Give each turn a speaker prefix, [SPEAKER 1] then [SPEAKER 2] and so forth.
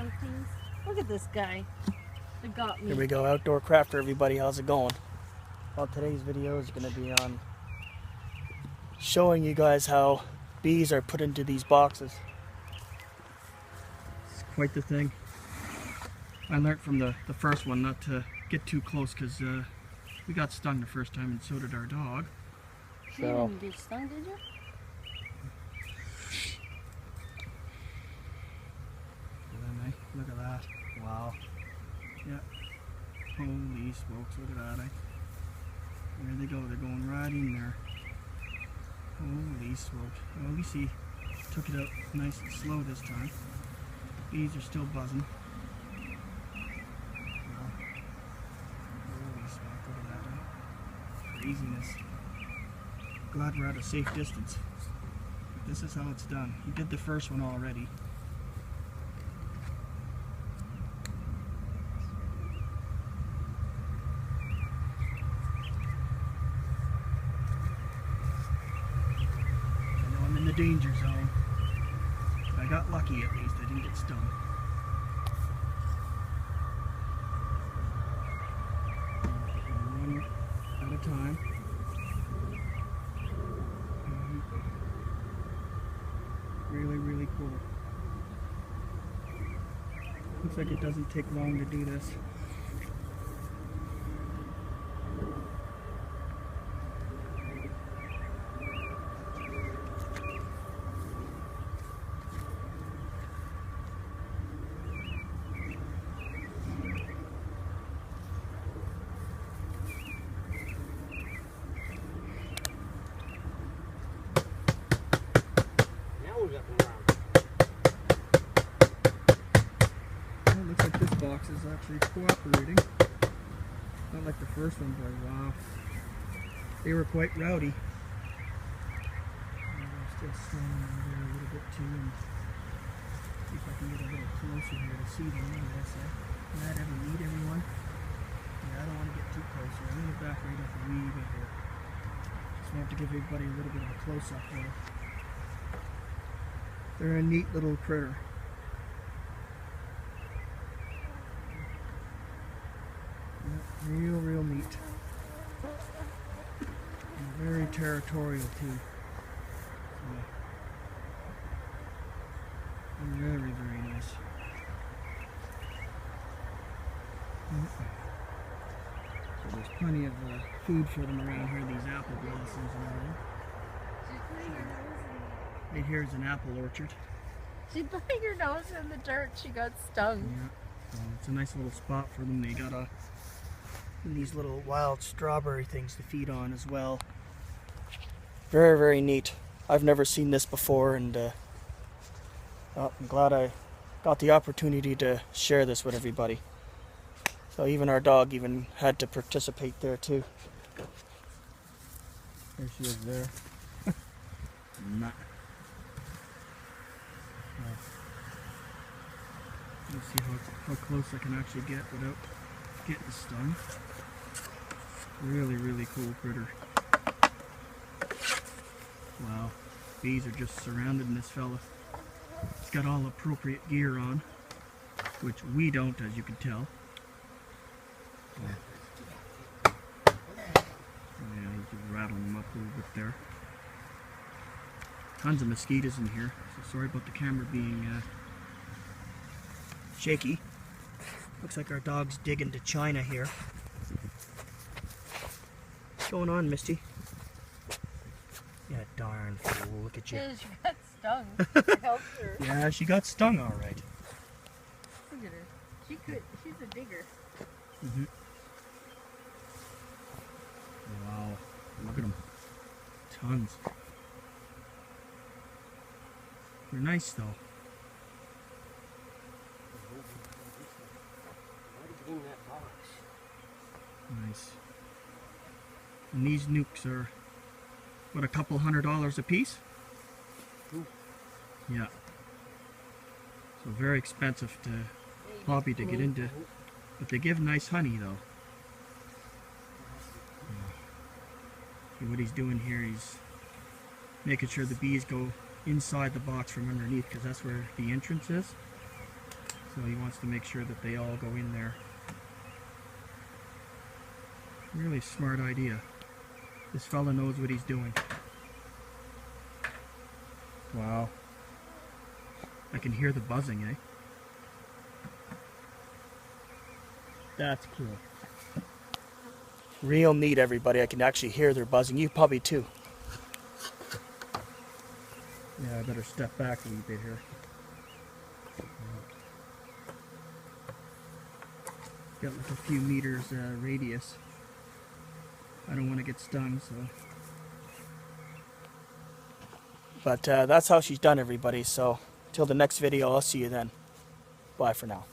[SPEAKER 1] funny things. Look at this guy. It got me.
[SPEAKER 2] Here we go, Outdoor Crafter, everybody. How's it going? Well, today's video is going to be on showing you guys how bees are put into these boxes. It's quite the thing. I learned from the first one not to get too close because we got stung the first time and so did our dog.
[SPEAKER 1] You didn't get stung, did you?
[SPEAKER 2] Look at that. Wow. Yeah. Holy smokes, look at that. There they go. They're going right in there. Holy smokes. Well, at least he took it out nice and slow this time. Bees are still buzzing. Wow. Holy smoke, look at that. Craziness. Glad we're at a safe distance. But this is how it's done. He did the first one already. The danger zone. I got lucky at least, I didn't get stung. One at a time. Really, really cool. Looks like it doesn't take long to do this. Well, it looks like this box is actually cooperating. Not like the first one, but wow. They were quite rowdy. They're still standing over there a little bit too, and see if I can get a little closer here to see them. Look at this. Can that ever meet everyone? Yeah, I don't want to get too close here. I'm going to back right up a wee bit here. Just want to give everybody a little bit of a close-up here. They're a neat little critter. Yeah, real neat. And very territorial too. Yeah. And very nice. So there's plenty of food for them around here, these apple blossoms and everything.
[SPEAKER 1] She's putting her nose in
[SPEAKER 2] Right here is an apple orchard.
[SPEAKER 1] She's putting her nose in the dirt. She got stung.
[SPEAKER 2] Yeah, it's a nice little spot for them. They got these little wild strawberry things to feed on as well. Very neat. I've never seen this before, and I'm glad I got the opportunity to share this with everybody. So even our dog even had to participate there too. There she is there. Nah. Let's see how close I can actually get without getting stung. Really cool critter. Wow. Bees are just surrounding this fella. He's got all appropriate gear on, which we don't, as you can tell. Yeah, he's just rattling them up a little bit there. Tons of mosquitoes in here, so sorry about the camera being shaky. Looks like our dog's digging to China here. What's going on, Misty? Yeah, darn fool, look at you.
[SPEAKER 1] Yeah, she got stung. I helped her.
[SPEAKER 2] Yeah, she got stung alright.
[SPEAKER 1] Look at her. She's a digger.
[SPEAKER 2] Wow, look at them. Tons. They're nice though. Nice. And these nukes are, what, a couple $100 a piece? Yeah. So very expensive hobby to get into. But they give nice honey though. See what he's doing here, he's making sure the bees go inside the box from underneath, because that's where the entrance is. So he wants to make sure that they all go in there. Really smart idea. This fella knows what he's doing. Wow. I can hear the buzzing, eh? That's cool. Real neat, everybody. I can actually hear their buzzing. You probably too. Yeah, I better step back a wee bit here. Got like a few meters radius. I don't want to get stung, so. But that's how she's done, everybody. So, till the next video, I'll see you then. Bye for now.